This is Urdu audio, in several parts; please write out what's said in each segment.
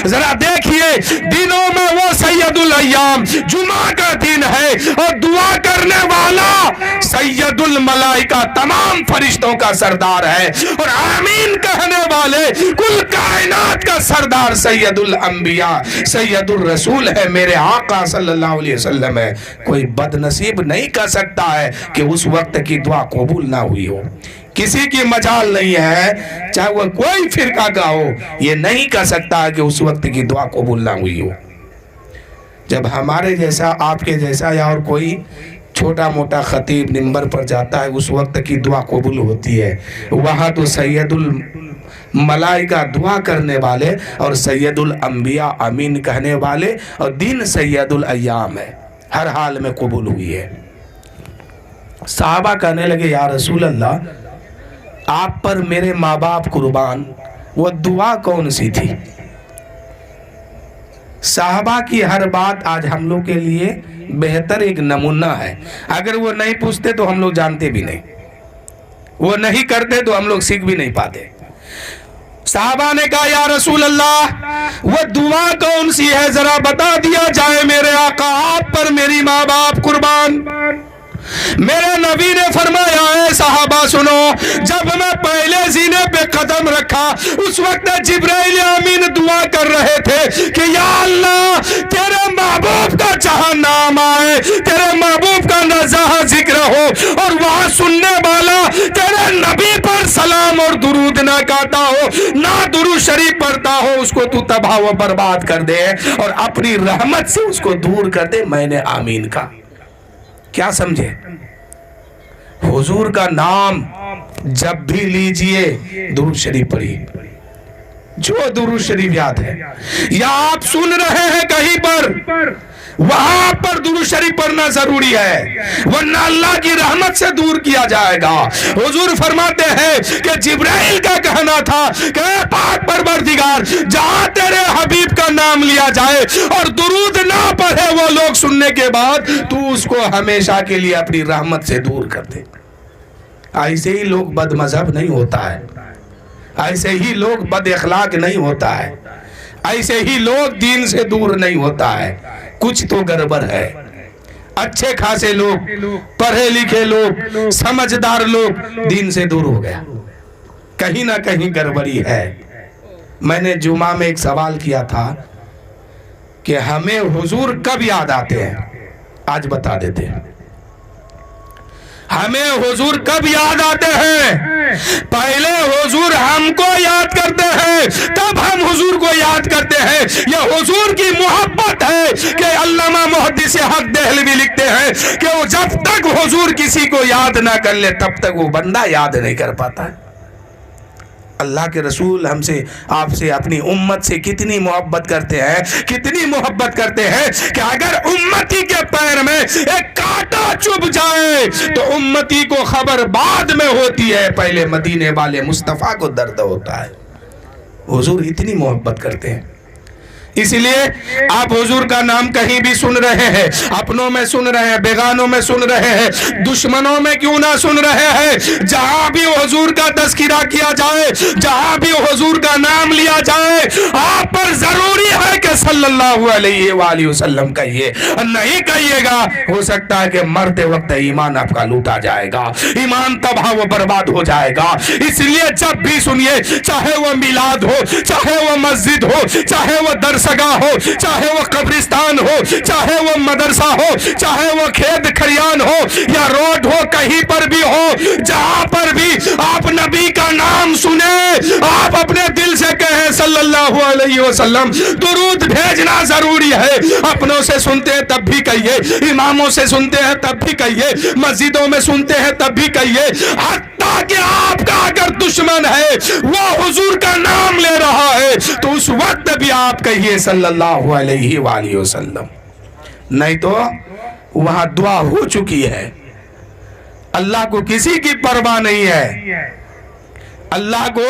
ذرا دیکھیے دنوں میں وہ سید الایام جمعہ کا دن ہے اور دعا کرنے والا سید الملائکہ تمام فرشتوں کا سردار ہے اور آمین کہنے والے کل کائنات کا سردار سید الانبیاء سید الرسول ہے، میرے آقا صلی اللہ علیہ وسلم ہے۔ کوئی بد نصیب نہیں کر سکتا ہے کہ اس وقت کی دعا قبول نہ ہوئی ہو، کسی کی مجال نہیں ہے چاہے وہ کوئی فرقہ کا ہو، یہ نہیں کہہ سکتا کہ اس وقت کی دعا قبول نہ ہوئی ہو۔ جب ہمارے جیسا آپ کے جیسا یا اور کوئی چھوٹا موٹا خطیب منبر پر جاتا ہے اس وقت کی دعا قبول ہوتی ہے، وہاں تو سید الملائکہ دعا کرنے والے اور سید الانبیاء امین کہنے والے اور دین سید الایام ہے، ہر حال میں قبول ہوئی ہے۔ صحابہ کہنے لگے یا رسول اللہ آپ پر میرے ماں باپ قربان، وہ دعا کون سی تھی؟ صحابہ کی ہر بات آج ہم لوگ کے لیے بہتر ایک نمونہ ہے، اگر وہ نہیں پوچھتے تو ہم لوگ جانتے بھی نہیں، وہ نہیں کرتے تو ہم لوگ سیکھ بھی نہیں پاتے۔ صحابہ نے کہا یا رسول اللہ وہ دعا کون سی ہے ذرا بتا دیا جائے میرے آقا، آپ پر میری ماں باپ قربان۔ میرے نبی نے فرمایا اے صحابہ سنو، جب میں پہلے زینے پہ قدم رکھا اس وقت جبرائیل امین دعا کر رہے تھے کہ یا اللہ تیرے محبوب کا جہاں نام آئے، تیرے محبوب کا نزاہ ذکر ہو اور وہاں سننے والا تیرے نبی پر سلام اور درود نہ کہتا ہو، نہ درود شریف پڑھتا ہو، اس کو تو تباہ و برباد کر دے اور اپنی رحمت سے اس کو دور کر دے۔ میں نے آمین کہا۔ کیا سمجھے؟ حضور کا نام جب بھی لیجئے درود شریف پڑھیے، جو درود شریف یاد ہے یا آپ سن رہے ہیں کہیں پر وہاں پر درود شریف پڑھنا ضروری ہے، ورنہ اللہ کی رحمت سے دور کیا جائے گا۔ حضور فرماتے ہیں کہ جبرائیل کا کہنا تھا کہ اے پاک پروردگار جہاں تیرے حبیب کا نام لیا جائے اور درود نہ پڑھے وہ لوگ سننے کے بعد تو اس کو ہمیشہ کے لیے اپنی رحمت سے دور کر دے۔ ایسے ہی لوگ بد مذہب نہیں ہوتا ہے، ایسے ہی لوگ بد اخلاق نہیں ہوتا ہے، ایسے ہی لوگ دین سے دور نہیں ہوتا ہے، کچھ تو گڑبڑ ہے۔ اچھے خاصے لوگ، پڑھے لکھے لوگ، سمجھدار لوگ دین سے دور ہو گیا، کہیں نہ کہیں گڑبڑی ہے۔ میں نے جمعہ میں ایک سوال کیا تھا کہ ہمیں حضور کب یاد آتے ہیں؟ آج بتا دیتے ہیں ہمیں حضور کب یاد آتے ہیں۔ پہلے حضور ہم کو یاد کرتے ہیں تب ہم حضور کو یاد کرتے ہیں۔ یہ حضور کی محبت ہے کہ علامہ محدث حق دہلوی لکھتے ہیں کہ وہ جب تک حضور کسی کو یاد نہ کر لے تب تک وہ بندہ یاد نہیں کر پاتا ہے۔ اللہ کے رسول ہم سے، آپ سے، اپنی امت سے کتنی محبت کرتے ہیں، کتنی محبت کرتے ہیں کہ اگر امتی کے پیر میں ایک کانٹا چبھ جائے تو امتی کو خبر بعد میں ہوتی ہے، پہلے مدینے والے مصطفیٰ کو درد ہوتا ہے۔ حضور اتنی محبت کرتے ہیں، اس لیے آپ حضور کا نام کہیں بھی سن رہے ہیں، اپنوں میں سن رہے ہیں، بیگانوں میں سن رہے ہیں، دشمنوں میں کیوں نہ سن رہے ہیں، جہاں بھی حضور کا تذکرہ کیا جائے، جہاں بھی حضور کا نام لیا جائے، آپ پر ضروری ہے کہ صلی اللہ علیہ وآلہ وسلم کہیے، نہیں کہیے گا ہو سکتا ہے کہ مرتے وقت ایمان آپ کا لوٹا جائے گا، ایمان تباہ و برباد ہو جائے گا۔ اس لیے جب بھی سنیے، چاہے وہ میلاد ہو، چاہے وہ مسجد ہو، چاہے وہ درس سگاہ ہو، چاہے وہ قبرستان ہو، چاہے وہ مدرسہ ہو، چاہے وہ کھیت کھلیان ہو یا روڈ ہو، کہیں پر بھی ہو، جہاں پر بھی آپ نبی کا نام سنیں، آپ اپنے دل سے کہیں صلی اللہ علیہ وسلم، درود بھیجنا ضروری ہے۔ اپنوں سے سنتے ہیں تب بھی کہیے، اماموں سے سنتے ہیں تب بھی کہیے، مسجدوں میں سنتے ہیں تب بھی کہیے، حتیٰ کہ آپ کا اگر دشمن ہے وہ حضور کا نام لے رہا ہے تو اس وقت بھی آپ کہیے صلی اللہ علیہ وآلہ وسلم، نہیں تو وہاں دعا ہو چکی ہے۔ اللہ کو کسی کی پرواہ نہیں ہے، اللہ کو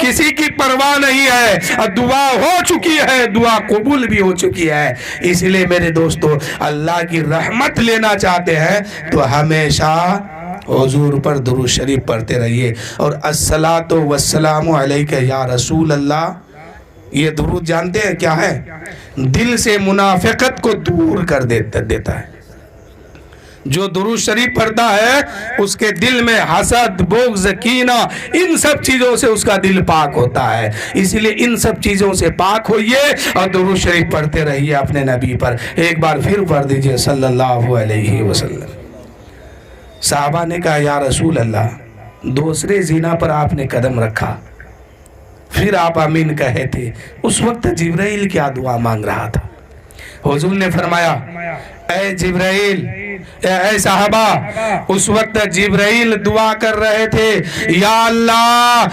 کسی کی پرواہ نہیں ہے، دعا ہو چکی ہے، دعا قبول بھی ہو چکی ہے۔ اس لیے میرے دوستو اللہ کی رحمت لینا چاہتے ہیں تو ہمیشہ حضور پر درود شریف پڑھتے رہیے اور الصلاۃ والسلام علیک یا رسول اللہ، یہ درود جانتے ہیں کیا ہے؟ دل سے منافقت کو دور کر دیتا ہے. جو درود شریف پڑھتا ہے اس کے دل میں حسد، بغض، کینہ، ان سب چیزوں سے اس کا دل پاک ہوتا ہے. اسی لیے ان سب چیزوں سے پاک ہوئیے اور درود شریف پڑھتے رہیے اپنے نبی پر. ایک بار پھر پڑھ دیجئے صلی اللہ علیہ وسلم. صحابہ نے کہا یا رسول اللہ، دوسرے زنا پر آپ نے قدم رکھا، پھر آپ آمین کہے تھے، اس وقت جبرائیل کیا دعا مانگ رہا تھا؟ حضور نے فرمایا اے جبرائیل، اے صحابہ، اس وقت جبرائیل دعا کر رہے تھے یا اللہ،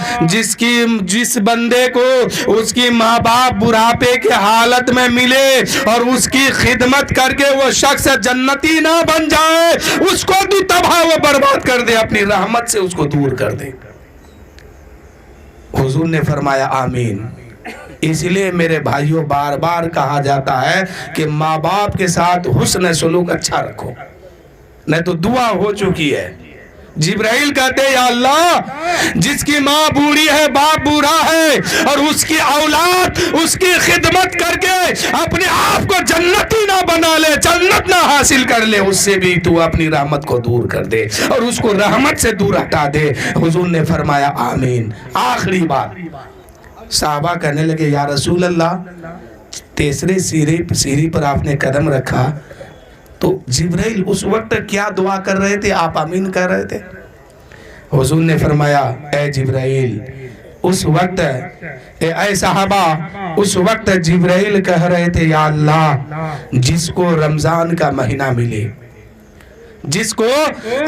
جس بندے کو اس کی ماں باپ بڑھاپے کے حالت میں ملے اور اس کی خدمت کر کے وہ شخص جنتی نہ بن جائے، اس کو تو تباہ و برباد کر دے، اپنی رحمت سے اس کو دور کر دے. حضور نے فرمایا آمین. اس لیے میرے بھائیوں بار بار کہا جاتا ہے کہ ماں باپ کے ساتھ حسن سلوک اچھا رکھو، نہیں تو دعا ہو چکی ہے. جبرائیل کہتے یا اللہ، جس کی ماں بوڑھی ہے، باپ بوڑھا ہے اور اس کی اولاد اس کی خدمت کر کے اپنے آپ کو جنتی نہ بنا لے، جنت نہ حاصل کر لے، اس سے بھی تو اپنی رحمت کو دور کر دے اور اس کو رحمت سے دور ہٹا دے. حضور نے فرمایا آمین. آخری بات، صحابہ کہنے لگے یا رسول اللہ، تیسرے سیڑھی پر آپ نے قدم رکھا تو جبرائیل اس وقت کیا دعا کر رہے تھے؟ آپ آمین کر رہے تھے. حضور نے فرمایا اے جبرائیل، اس وقت اے صحابہ، اس وقت جبرائیل کہہ رہے تھے یا اللہ، جس کو رمضان کا مہینہ ملے، جس کو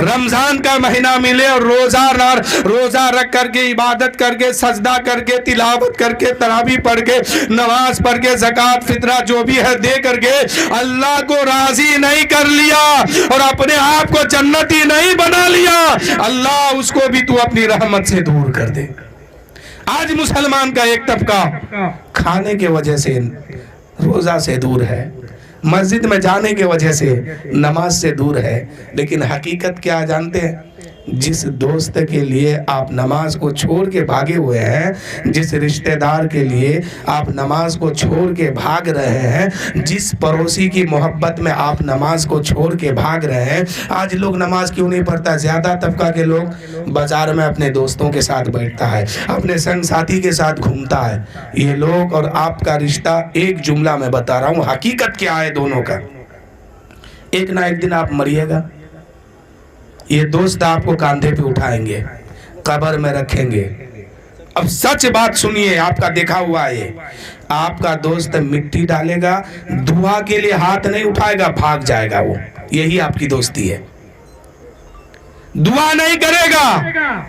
رمضان کا مہینہ ملے اور روزہ رکھ کر کے، عبادت کر کے، سجدہ کر کے، تلاوت کر کے، تراویح پڑھ کے، نماز پڑھ کے، زکوٰۃ فطرہ جو بھی ہے دے کر کے اللہ کو راضی نہیں کر لیا اور اپنے آپ کو جنتی نہیں بنا لیا، اللہ اس کو بھی تو اپنی رحمت سے دور کر دے. آج مسلمان کا ایک طبقہ کھانے کے وجہ سے روزہ سے دور ہے، مسجد میں جانے کے وجہ سے نماز سے دور ہے، لیکن حقیقت کیا جانتے ہیں؟ جس دوست کے لیے آپ نماز کو چھوڑ کے بھاگے ہوئے ہیں، جس رشتہ دار کے لیے آپ نماز کو چھوڑ کے بھاگ رہے ہیں، جس پڑوسی کی محبت میں آپ نماز کو چھوڑ کے بھاگ رہے ہیں. آج لوگ نماز کیوں نہیں پڑھتا؟ زیادہ طبقہ کے لوگ بازار میں اپنے دوستوں کے ساتھ بیٹھتا ہے، اپنے سنگ ساتھی کے ساتھ گھومتا ہے. یہ لوگ اور آپ کا رشتہ ایک جملہ میں بتا رہا ہوں، حقیقت کیا ہے دونوں کا. ایک نہ ایک دن آپ مریے گا، یہ دوست آپ کو کاندھے پہ اٹھائیں گے، قبر میں رکھیں گے. اب سچ بات سنیے، آپ کا دیکھا ہوا ہے، آپ کا دوست مٹی ڈالے گا، دعا کے لیے ہاتھ نہیں اٹھائے گا، بھاگ جائے گا. وہ یہی آپ کی دوستی ہے. دعا نہیں کرے گا،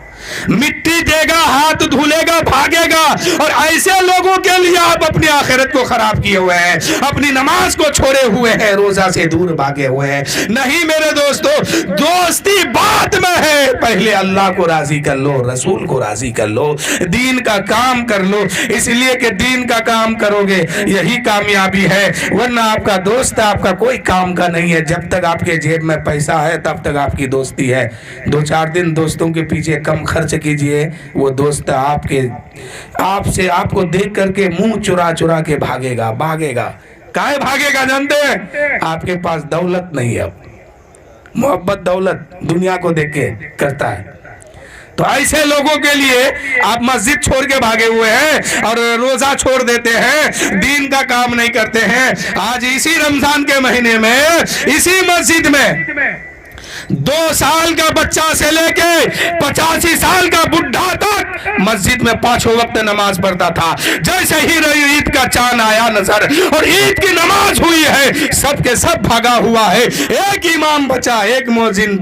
مٹی دے گا، ہاتھ دھولے گا، بھاگے گا. اور ایسے لوگوں کے لیے آپ اپنی آخرت کو خراب کیے ہوئے ہیں، اپنی نماز کو چھوڑے ہوئے ہیں، روزہ سے دور بھاگے ہوئے ہیں. نہیں میرے دوستو، دوستی بات میں ہے. پہلے اللہ کو راضی کر لو، رسول کو راضی کر لو، دین کا کام کر لو. اس لیے کہ دین کا کام کرو گے یہی کامیابی ہے، ورنہ آپ کا دوست آپ کا کوئی کام کا نہیں ہے. جب تک آپ کے جیب میں پیسہ ہے تب تک آپ کی دوستی ہے. 2-4 دن دوستوں کے پیچھے کم خرچ کیجئے، وہ دوست آپ کو دیکھ کر کے منہ چرا کے بھاگے گا. کائے بھاگے گا جانتے ہیں؟ آپ کے پاس دولت نہیں ہے. محبت دولت دنیا کو دیکھ کے کرتا ہے. تو ایسے لوگوں کے لیے آپ مسجد چھوڑ کے بھاگے ہوئے ہیں اور روزہ چھوڑ دیتے ہیں، دین کا کام نہیں کرتے ہیں. آج اسی رمضان کے مہینے میں اسی مسجد میں 2 سال کا بچہ سے لے کے 85 سال کا بڈھا تک مسجد میں 5 وقت نماز پڑھتا تھا. جیسے ہی عید کا چاند آیا نظر اور عید کی نماز ہوئی ہے، سب کے سب بھاگا ہوا ہے. ایک امام بچا، ایک مؤذن،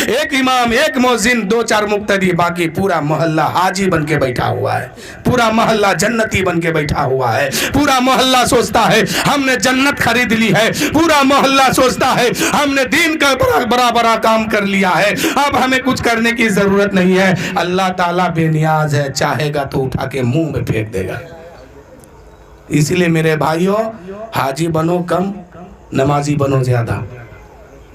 ایک امام، ایک مؤذن، 2-4 مقتدی، باقی پورا محلہ حاجی بن کے بیٹھا ہوا ہے، پورا محلہ جنتی بن کے بیٹھا ہوا ہے. پورا محلہ سوچتا ہے ہم نے جنت خرید لی ہے، پورا محلہ سوچتا ہے ہم نے دین کا بڑا کام کر لیا ہے، اب ہمیں کچھ کرنے کی ضرورت نہیں ہے. اللہ تعالیٰ بے نیاز ہے، چاہے گا تو اٹھا کے منہ میں پھینک دے گا. اس لیے میرے بھائیوں، حاجی بنو کم، نمازی بنو زیادہ.